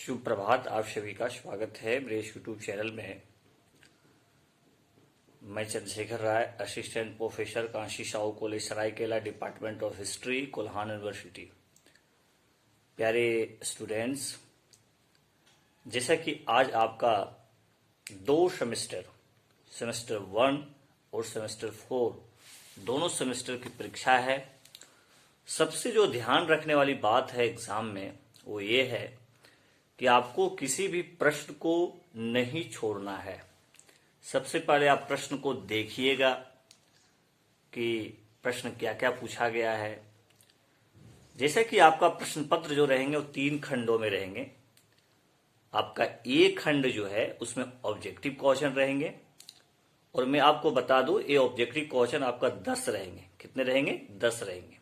शुभ प्रभात। आप सभी का स्वागत है मेरे यूट्यूब चैनल में। मैं Chandrashekhar Rai, assistant professor, Kanshi Sahu college Saraikela, department of history, Kolhan university. प्यारे स्टूडेंट्स, जैसा कि आज आपका 2 सेमेस्टर 1 और सेमेस्टर 4 दोनों सेमेस्टर की परीक्षा है। सबसे जो ध्यान रखने वाली बात है एग्जाम में वो ये है कि आपको किसी भी प्रश्न को नहीं छोड़ना है। सबसे पहले आप प्रश्न को देखिएगा कि प्रश्न क्या क्या पूछा गया है। जैसे कि आपका प्रश्न पत्र जो रहेंगे वो 3 खंडों में रहेंगे। आपका एक खंड जो है उसमें ऑब्जेक्टिव क्वेश्चन रहेंगे, और मैं आपको बता दूं ये ऑब्जेक्टिव क्वेश्चन आपका 10 रहेंगे। कितने रहेंगे? 10 रहेंगे।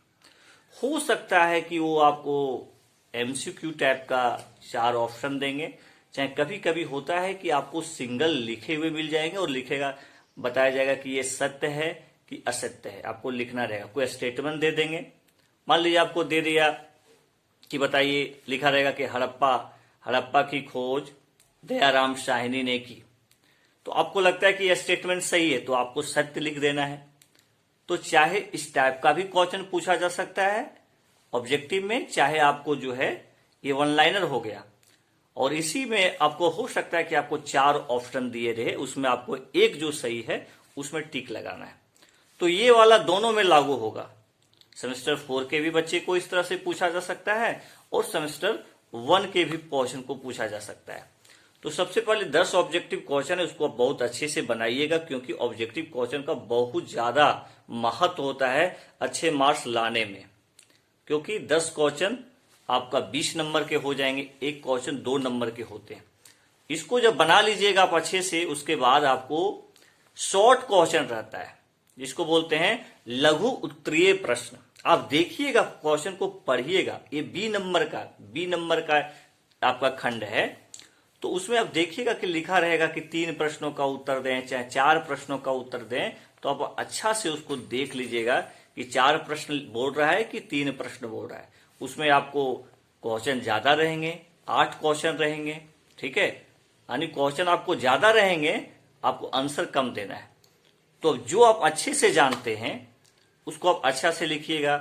हो सकता है कि वो आपको एमसीक्यू टाइप का 4 ऑप्शन देंगे, चाहे कभी कभी होता है कि आपको सिंगल लिखे हुए मिल जाएंगे और लिखेगा बताया जाएगा कि ये सत्य है कि असत्य है, आपको लिखना रहेगा। कोई स्टेटमेंट दे देंगे, मान लीजिए आपको दे दिया कि बताइए, लिखा रहेगा कि हड़प्पा की खोज दयाराम साहनी ने की, तो आपको लगता है कि यह स्टेटमेंट सही है तो आपको सत्य लिख देना है। तो चाहे इस टाइप का भी क्वेश्चन पूछा जा सकता है ऑब्जेक्टिव में, चाहे आपको जो है ये 1 लाइनर हो गया, और इसी में आपको हो सकता है कि आपको 4 ऑप्शन दिए रहे, उसमें आपको एक जो सही है उसमें टिक लगाना है। तो ये वाला दोनों में लागू होगा। सेमेस्टर 4 के भी बच्चे को इस तरह से पूछा जा सकता है और सेमेस्टर 1 के भी क्वेश्चन को पूछा जा सकता है। तो सबसे पहले 10 ऑब्जेक्टिव क्वेश्चन है, उसको बहुत अच्छे से बनाइएगा, क्योंकि ऑब्जेक्टिव क्वेश्चन का बहुत ज्यादा महत्व होता है अच्छे मार्क्स लाने में। क्योंकि 10 क्वेश्चन आपका 20 नंबर के हो जाएंगे, एक क्वेश्चन 2 नंबर के होते हैं। इसको जब बना लीजिएगा आप अच्छे से, उसके बाद आपको शॉर्ट क्वेश्चन रहता है जिसको बोलते हैं लघु उत्तरीय प्रश्न। आप देखिएगा, क्वेश्चन को पढ़िएगा। ये बी नंबर का आपका खंड है, तो उसमें आप देखिएगा कि लिखा रहेगा कि 3 प्रश्नों का उत्तर दें, चाहे 4 प्रश्नों का उत्तर दें। तो आप अच्छा से उसको देख लीजिएगा कि 4 प्रश्न बोल रहा है कि 3 प्रश्न बोल रहा है। उसमें आपको क्वेश्चन ज्यादा रहेंगे, 8 क्वेश्चन रहेंगे, ठीक है। यानी क्वेश्चन आपको ज्यादा रहेंगे, आपको आंसर कम देना है। तो जो आप अच्छे से जानते हैं उसको आप अच्छा से लिखिएगा।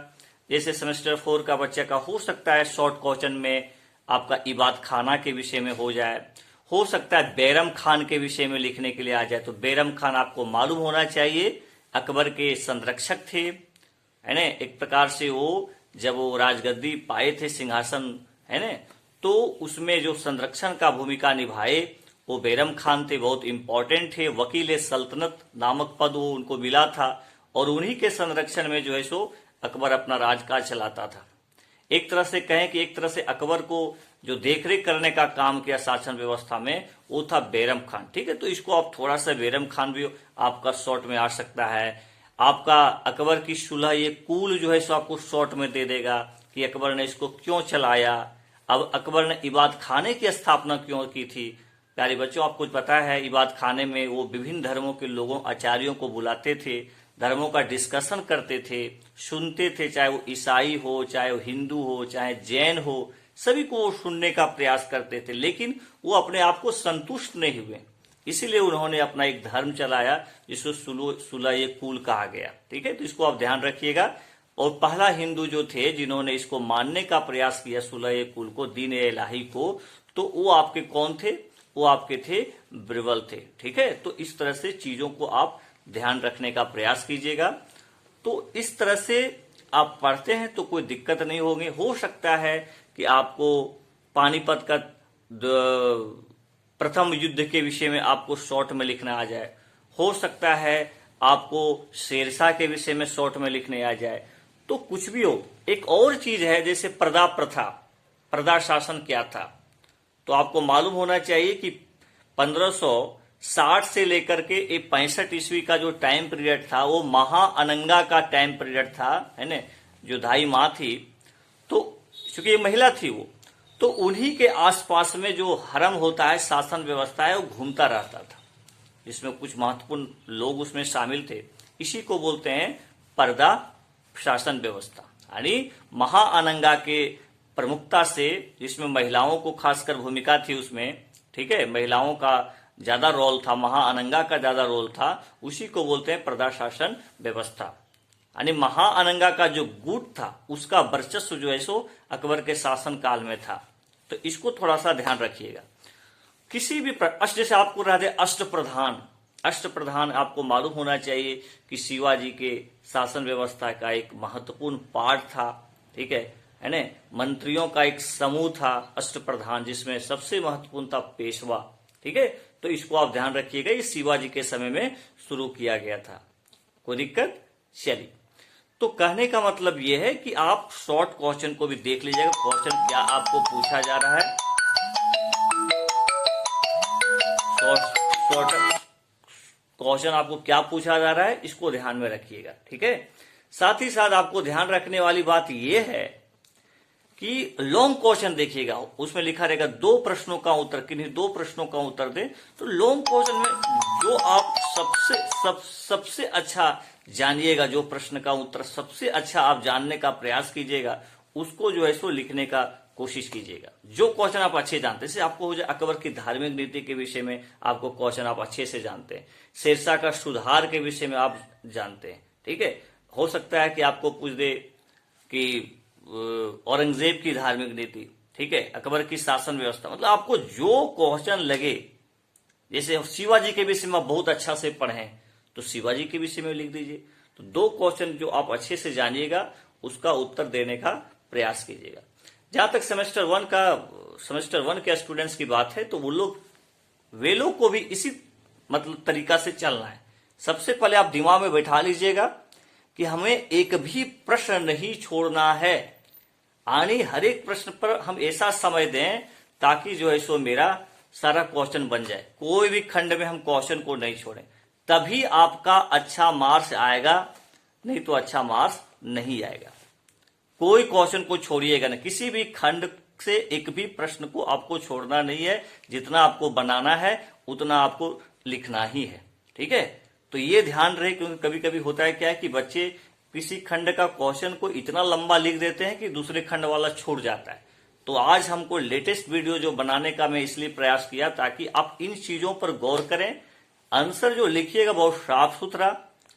जैसे सेमेस्टर 4 का बच्चा का हो सकता है शॉर्ट क्वेश्चन में आपका इबाद खाना के विषय में हो जाए, हो सकता है बैरम खान के विषय में लिखने के लिए आ जाए। तो बैरम खान आपको मालूम होना चाहिए अकबर के संरक्षक थे, है ना। एक प्रकार से वो जब वो राजगद्दी पाए थे, सिंहासन, है ना, तो उसमें जो संरक्षण का भूमिका निभाए वो बैरम खान थे, बहुत इंपॉर्टेंट थे। वकील सल्तनत नामक पद वो उनको मिला था, और उन्हीं के संरक्षण में जो है सो अकबर अपना राजकाज चलाता था। एक तरह से कहें कि एक तरह से अकबर को जो देखरेख करने का काम किया शासन व्यवस्था में वो था बैरम खान, ठीक है। तो इसको आप थोड़ा सा बैरम खान भी आपका शॉर्ट में आ सकता है। आपका अकबर की सुलह ये कुल जो है सो आपको शॉर्ट में दे देगा कि अकबर ने इसको क्यों चलाया, अब अकबर ने इबाद खाने की स्थापना क्यों की थी। प्यारे बच्चों, आपको पता है इबाद खाने में वो विभिन्न धर्मों के लोगों आचार्यों को बुलाते थे, धर्मों का डिस्कशन करते थे, सुनते थे, चाहे वो ईसाई हो, चाहे वो हिंदू हो, चाहे जैन हो, सभी को वो सुनने का प्रयास करते थे। लेकिन वो अपने आप को संतुष्ट नहीं हुए, इसीलिए उन्होंने अपना एक धर्म चलाया जिसको सुलह कुल कहा गया, ठीक है। तो इसको आप ध्यान रखिएगा। और पहला हिंदू जो थे जिन्होंने इसको मानने का प्रयास किया सुलह कुल को, दीन इलाही को, तो वो आपके कौन थे? वो आपके थे बिरबल थे, ठीक है। तो इस तरह से चीजों को आप ध्यान रखने का प्रयास कीजिएगा। तो इस तरह से आप पढ़ते हैं तो कोई दिक्कत नहीं होगी। हो सकता है कि आपको पानीपत का प्रथम युद्ध के विषय में आपको शॉर्ट में लिखना आ जाए, हो सकता है आपको शेरशाह के विषय में शॉर्ट में लिखने आ जाए। तो कुछ भी हो। एक और चीज है जैसे प्रदा प्रथा, प्रदा शासन क्या था, तो आपको मालूम होना चाहिए कि 1560 से लेकर के 65 ईस्वी का जो टाइम पीरियड था वो महाअनंगा का टाइम पीरियड था, है ना। जो दाई माँ थी, तो चूंकि ये महिला थी वो, तो उन्हीं के आसपास में जो हरम होता है, शासन व्यवस्था है, वो घूमता रहता था, जिसमें कुछ महत्वपूर्ण लोग उसमें शामिल थे। इसी को बोलते हैं पर्दा शासन व्यवस्था। यानी महाअनंगा के प्रमुखता से, जिसमें महिलाओं को खासकर भूमिका थी उसमें, ठीक है, महिलाओं का ज्यादा रोल था, महाअनंगा का ज्यादा रोल था, उसी को बोलते हैं प्रजाशासन व्यवस्था। यानी महाअनंगा का जो गुट था उसका वर्चस्व जो है सो अकबर के शासन काल में था। तो इसको थोड़ा सा ध्यान रखिएगा। किसी भी जैसे आपको रह दे अष्टप्रधान, अष्टप्रधान आपको मालूम होना चाहिए कि शिवाजी के शासन व्यवस्था का एक महत्वपूर्ण पार्ट था, ठीक है ना। मंत्रियों का एक समूह था अष्टप्रधान, जिसमें सबसे महत्वपूर्ण था पेशवा, ठीक है। तो इसको आप ध्यान रखिएगा, ये शिवाजी के समय में शुरू किया गया था। कोई दिक्कत? चलिए, तो कहने का मतलब यह है कि आप शॉर्ट क्वेश्चन को भी देख लीजिएगा, क्वेश्चन क्या आपको पूछा जा रहा है। शॉर्ट क्वेश्चन आपको क्या पूछा जा रहा है, इसको ध्यान में रखिएगा, ठीक है। साथ ही साथ आपको ध्यान रखने वाली बात यह है कि लॉन्ग क्वेश्चन देखिएगा, उसमें लिखा रहेगा 2 प्रश्नों का उत्तर, किन्हीं 2 प्रश्नों का उत्तर दें। तो लॉन्ग क्वेश्चन में जो आप सबसे अच्छा जानिएगा, जो प्रश्न का उत्तर सबसे अच्छा आप जानने का प्रयास कीजिएगा, उसको जो है सो लिखने का कोशिश कीजिएगा। जो क्वेश्चन आप अच्छे जानते हैं, जैसे आपको हो जाए अकबर की धार्मिक नीति के विषय में आपको क्वेश्चन आप अच्छे से जानते हैं, शेरशाह का सुधार के विषय में आप जानते हैं, ठीक है। हो सकता है कि आपको पूछ दे कि औरंगजेब की धार्मिक नीति, ठीक है, अकबर की शासन व्यवस्था, मतलब आपको जो क्वेश्चन लगे, जैसे शिवाजी के विषय में बहुत अच्छा से पढ़ें तो शिवाजी के विषय में लिख दीजिए। तो 2 क्वेश्चन जो आप अच्छे से जानिएगा उसका उत्तर देने का प्रयास कीजिएगा। जहां तक सेमेस्टर 1 के स्टूडेंट्स की बात है, तो वे लोग को भी इसी मतलब तरीका से चलना है। सबसे पहले आप दिमाग में बैठा लीजिएगा कि हमें एक भी प्रश्न नहीं छोड़ना है, यानी हर एक प्रश्न पर हम ऐसा समय दें ताकि जो है सो मेरा सारा क्वेश्चन बन जाए। कोई भी खंड में हम क्वेश्चन को नहीं छोड़ें, तभी आपका अच्छा मार्क्स आएगा, नहीं तो अच्छा मार्क्स नहीं आएगा। कोई क्वेश्चन को छोड़िएगा ना, किसी भी खंड से एक भी प्रश्न को आपको छोड़ना नहीं है। जितना आपको बनाना है उतना आपको लिखना ही है, ठीक है। तो ये ध्यान रहे, क्योंकि कभी कभी होता है क्या है कि बच्चे किसी खंड का क्वेश्चन को इतना लंबा लिख देते हैं कि दूसरे खंड वाला छूट जाता है। तो आज हमको लेटेस्ट वीडियो जो बनाने का मैं इसलिए प्रयास किया ताकि आप इन चीजों पर गौर करें। आंसर जो लिखिएगा बहुत साफ सुथरा,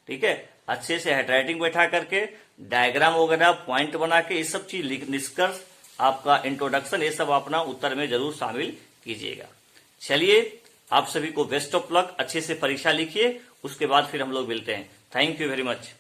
ठीक है, अच्छे से हैंडराइटिंग बैठा करके, डायग्राम वगैरह पॉइंट बना के, ये सब चीज निष्कर्ष, आपका इंट्रोडक्शन, ये सब अपना उत्तर में जरूर शामिल कीजिएगा। चलिए, आप सभी को बेस्ट ऑफ लक, अच्छे से परीक्षा लिखिए, उसके बाद फिर हम लोग मिलते हैं। Thank you very much.